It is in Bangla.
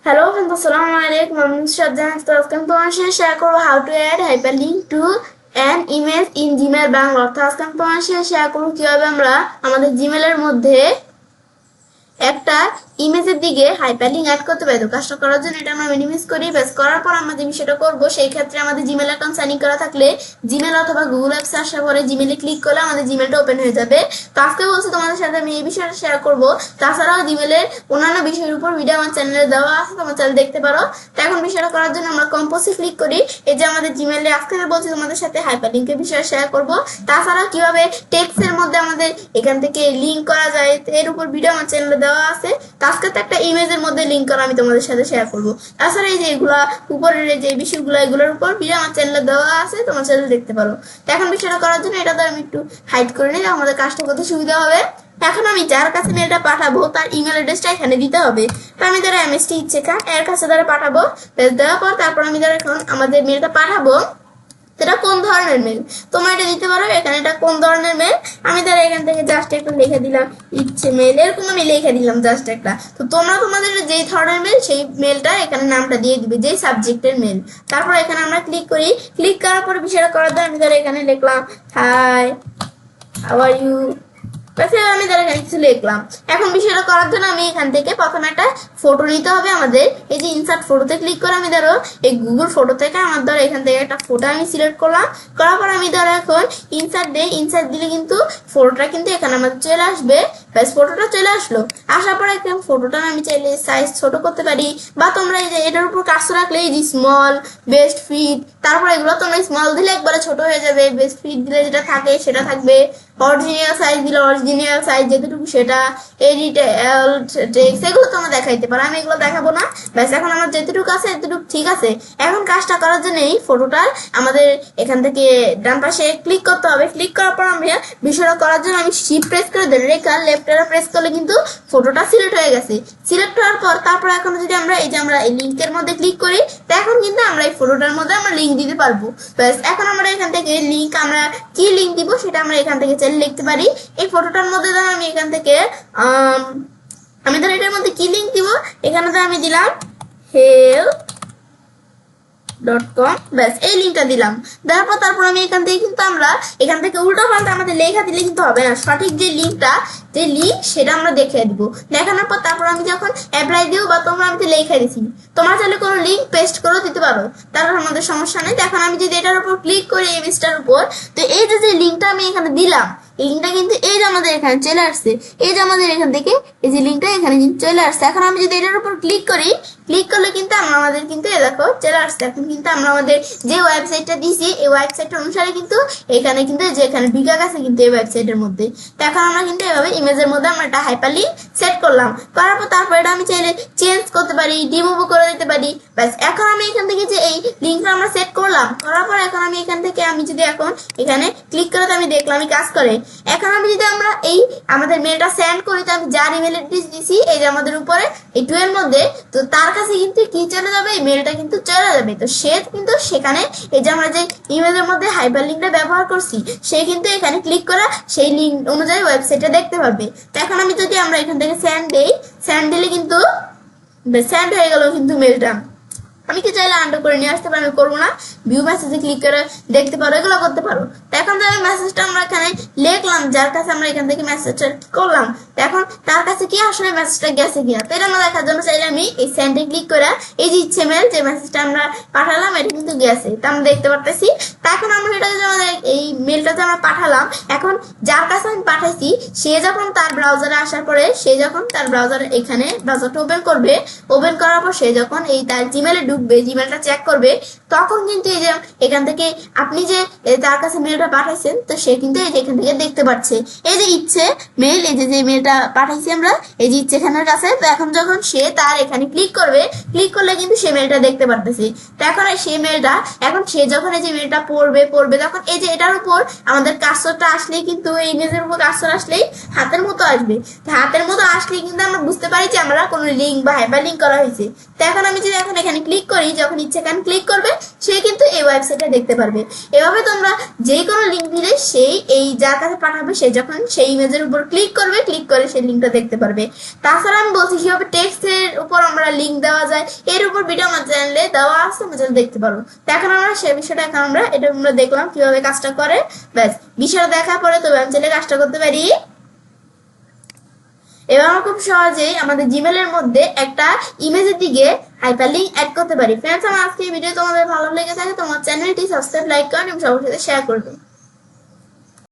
Hello friends, assalamu alaikum. I'm Shadjan. আজকে তোমার সাথে শেয়ার করব how to add hyperlink to an image in Gmail Bangalore। আজকে তোমার সাথে শেয়ার করব কিভাবে আমরা আমাদের জিমেল এর মধ্যে একটা ইমেজের দিকে হাইপারলিংক অ্যাড করতে পারি। তো কাজটা করার জন্য এটা আমরা মিনিমাইজ করি। বেস করার পর আমরা যে বিষয়টা করব সেই ক্ষেত্রে আমাদের জিমেল অ্যাকাউন্ট সাইন ইন করা থাকলে জিমেল অথবা গুগল অ্যাপসে আসার পরে জিমেলে ক্লিক করলে আমাদের জিমেলটা ওপেন হয়ে যাবে। তো আজকে বলছি তোমাদের সাথে আমি এই বিষয়টা শেয়ার করব। তাছাড়াও জিমেলের অন্যান্য বিষয়ের উপর ভিডিও আমার চ্যানেলে দেওয়া আছে, তোমার চ্যানেল দেখতে পারো। তো এখন বিষয়টা করার জন্য আমরা কম্পোজে ক্লিক করি। এই যে আমাদের জিমেলে আজকে বলছি তোমাদের সাথে হাইপারলিংকের বিষয়ে শেয়ার করব। তাছাড়াও কিভাবে টেক্সটের মধ্যে আমাদের এখান থেকে লিংক করা যায় এর উপর ভিডিও আমার চ্যানেলে দেওয়া আছে। আজকে তো একটা ইমেজের মধ্যে লিংক করা আমি তোমাদের সাথে শেয়ার করব। তাছাড়া এই যে এগুলা উপরের যে বিষয়গুলো এগুলোর উপর ভিডিও আমার চ্যানেলে দেওয়া আছে, তোমার চ্যানেলে দেখতে পারো। তো এখন বিষয়টা করার জন্য এটা তো আমি একটু হাইড করে নিই, আমাদের কাজটা করতে সুবিধা হবে। এখন আমি যার কাছে মেলটা পাঠাবো তার ইমেল অ্যাড্রেসটা এখানে দিতে হবে। তো আমি ধরো এমএসটি ইচ্ছে এর কাছে ধরে পাঠাবো। দেওয়ার পর তারপর আমি ধরো এখন আমাদের মেলটা পাঠাবো। এটা কোন ধরনের মেল তোমরা এটা দিতে পারো, এখানে এটা কোন ধরনের মেল আমি ধরো এখান থেকে জাস্ট একটা লিখে দিলাম ইচ্ছে মেল, এরকম আমি লিখে দিলাম জাস্ট একটা। তো তোমরা তোমাদের যেই ধরনের মেল সেই মেলটা এখানে নামটা দিয়ে দিবে, যেই সাবজেক্টের মেল। তারপর এখানে আমরা ক্লিক করি। ক্লিক করার পর বিষয়টা করার জন্য আমি ধরো এখানে লিখলাম হাই হাউ আর ইউ। আমি ধরো এখানে কিছু লিখলাম। এখন বিষয়টা করার জন্য আমি এখান থেকে প্রথমে একটা ফটো নিতে হবে আমাদের। এই যে ইনসার্ট ফটোতে ক্লিক করে আমি ধরো এই গুগল ফটো থেকে আমার ধরো এখান থেকে একটা ফটো আমি সিলেক্ট করলাম। করার পর আমি ধরো এখন ইনসার্ট দিই। ইনসার্ট দিলে কিন্তু ফটোটা কিন্তু এখানে আমাদের চলে আসবে। ব্যাস ফটোটা চলে আসলো। আসার পরে একদম ফটোটা আমি চাইলে সাইজ ছোট করতে পারি, বা তোমরা এই যে এটার উপর কাজটা রাখলে এই যে স্মল বেস্ট ফিট, তারপর এগুলো তোমরা স্মল দিলে একবারে ছোট হয়ে যাবে, বেস্ট ফিট দিলে যেটা থাকে সেটা থাকবে, অরিজিনাল সাইজ দিলে অরিজিনাল সাইজ যেটুকু সেটা, এডিট টেক্সট এগুলো তোমরা দেখাইতে পারো, আমি এগুলো দেখাবো না। ব্যাস এখন আমার যেটুকু আছে এতটুকু ঠিক আছে। এখন কাজটা করার জন্য এই ফটোটা আমাদের এখান থেকে ডান পাশে ক্লিক করতে হবে। ক্লিক করার পর আমরা বিষয়টা করার জন্য আমি শিফট প্রেস করে ধরে রেখে লেফট অ্যারো প্রেস করলে কিন্তু ফটোটা সিলেক্ট হয়ে গেছে। সিলেক্ট হওয়ার পর তারপর এখন যদি আমরা এই যে আমরা এই লিঙ্কের মধ্যে ক্লিক করি, তো এখন কিন্তু আমরা এই ফটোটার মধ্যে আমরা লিঙ্ক দিতে পারবো। ব্যাস এখন আমরা এখান থেকে লিঙ্ক আমরা কি লিঙ্ক দিব সেটা আমরা এখান থেকে লিখতে পারি। এই ফটোটার মধ্যে ধরো আমি এখান থেকে আমি ধরো এটার মধ্যে কি লিঙ্ক দিব, এখানে তো আমি দিলাম help.com। ব্যাস এই লিঙ্কটা দিলাম। দেওয়ার পর তারপর আমি এখান থেকে কিন্তু আমরা এখান থেকে উল্টো পাল্টা আমাদের লেখা দিলে কিন্তু হবে না, সঠিক যে লিঙ্কটা যে লিঙ্ক সেটা আমরা দেখিয়ে দিব। দেখানোর পর তারপর আমি যখন অ্যাপ্লাই দিব বা তোমরা আমি তো লেখা দিছি, তোমরা চাইলে কোনো লিঙ্ক পেস্ট করে দিতে পারো, তারপর আমাদের সমস্যা নেই। এখন আমি যদি এটার উপর ক্লিক করি ইমেজটার উপর, তো এই যে লিঙ্কটা আমি এখানে দিলাম এই লিঙ্কটা কিন্তু এই যে আমাদের এখানে চলে আসছে। এই যে আমাদের এখান থেকে এই যে লিঙ্কটা এখানে কিন্তু চলে আসছে। এখন আমি যদি এটার উপর ক্লিক করি, ক্লিক করলে কিন্তু আমাদের কিন্তু দেখো চলে আসছে। এখন কিন্তু আমরা আমাদের যে ওয়েবসাইটটা দিছি এই ওয়েবসাইট অনুসারে কিন্তু এখানে কিন্তু যে এখানে ঢুকে গেছে কিন্তু এই ওয়েবসাইটের মধ্যে। তো এখন আমরা কিন্তু এভাবে ইমেজের মধ্যে আমরা একটা হাইপারলিংক সেট করলাম। করার পর তারপর এটা আমি চাইলে চেঞ্জ করতে পারি, রিমুভও করে দিতে পারি। ব্যাস এখন আমি এখান থেকে যে এই লিঙ্কটা আমরা সেট করলাম, করার পর এখন আমি এখান থেকে আমি যদি এখন এখানে ক্লিক করে আমি দেখলাম আমি কাজ করে। এখন আমি যদি আমরা এই আমাদের মেলটা সেন্ড করি, তো আমি যার ইমেল অ্যাড্রেস দিছি এই যে আমাদের উপরে এই 2 এর মধ্যে, তো তার কাছে কিন্তু কি চলে যাবে, এই মেলটা কিন্তু চলে যাবে। তো সে কিন্তু সেখানে এই যে আমরা যে ইমেলের মধ্যে হাইপারলিংকটা ব্যবহার করছি সে কিন্তু এখানে ক্লিক করে সেই লিঙ্ক অনুযায়ী ওয়েবসাইটটা দেখতে পারবে। তো এখন আমি যদি আমরা এখান থেকে সেন্ড দেই, সেন্ড দিলে কিন্তু সেন্ড হয়ে গেল কিন্তু মেলটা। আমি কি চাইলে আন্ডার করে নিয়ে আসতে পারি, আমি করবো না। ভিউ মেসেজে ক্লিক করে দেখতে পারো, এগুলো করতে পারো। তো এখন যে মেসেজটা আমরা এখানে লিখলাম যার কাছে আমরা এখান থেকে মেসেজটা করলাম, এখন তার কাছে কি আসলে মেসেজটা গেছে কিনা, তো এটা আমরা দেখার জন্য চাইলে আমি এই সেন্ডে ক্লিক করে এই যে ইচ্ছে মেল যে মেসেজটা আমরা পাঠালাম এটা কিন্তু গেছে, তা আমরা দেখতে পারতেছি। তা এখন আমরা এটা যে আমাদের এই মেলটা যে আমরা পাঠালাম, এখন যার কাছে আমি পাঠাইছি সে যখন তার ব্রাউজারে আসার পরে সে যখন তার ব্রাউজারে এখানে ব্রাউজারটা ওপেন করবে, ওপেন করার পর সে যখন এই তার জিমেলে ঢুকবে, জিমেলটা চেক করবে, তখন কিন্তু এই যে এখান থেকে আপনি যে তার কাছে মেলটা পাঠাইছেন তো সে কিন্তু এই যে এখান থেকে দেখতে পাচ্ছে এই যে ইচ্ছে মেল, এই যে মেলটা পাঠাইছি আমরা এই যে ইচ্ছে খানের কাছে। তো এখন যখন সে তার এখানে ক্লিক করবে, ক্লিক করলে কিন্তু সে মেলটা দেখতে পারতেছি। তো এখন সেই মেলটা এখন সে যখন এই যে মেলটা পড়বে তখন এই যে এটার উপর আমাদের কার্সরটা আসলেই কিন্তু এই ইমেজের উপর কার্সর আসলেই হাতের মতো আসবে। তো হাতের মতো আসলেই কিন্তু আমরা বুঝতে পারি যে আমরা কোনো লিঙ্ক বা হাইপারলিংক করা হয়েছে। তো এখন আমি যদি এখন এখানে ক্লিক ক্লিক করি, যখন ইচ্ছে কেন ক্লিক করবে সে কিন্তু এই ওয়েবসাইটে দেখতে পারবে। এভাবে তোমরা যে কোনো লিঙ্ক দিলে সেই এই যার কাছে পাঠাবে সে যখন সেই ইমেজের উপর ক্লিক করবে, ক্লিক করে সেই লিঙ্কটা দেখতে পারবে। তাছাড়া আমি বলছি কিভাবে টেক্সটের উপর আমরা লিঙ্ক দেওয়া যায়, এর উপর ভিডিও আমার চ্যানেলে দেওয়া আছে, তোমরা চ্যানেলে দেখতে পারো। তো এখন আমরা সেই বিষয়টা এখন আমরা দেখলাম কিভাবে কাজটা করে। ব্যাস, বিষয়টা দেখার পরে তবে আমি চাইলে কাজটা করতে পারি। এবার আমরা খুব সহজেই আমাদের জিমেলের মধ্যে একটা ইমেজের দিকে হাইপারলিংক অ্যাড করতে পারি। ফ্রেন্ডস, আমার আজকে ভিডিও তোমাদের ভালো লেগে থাকে তোমার চ্যানেলটি সাবস্ক্রাইব, লাইক করেন এবং সবার সাথে শেয়ার করবেন।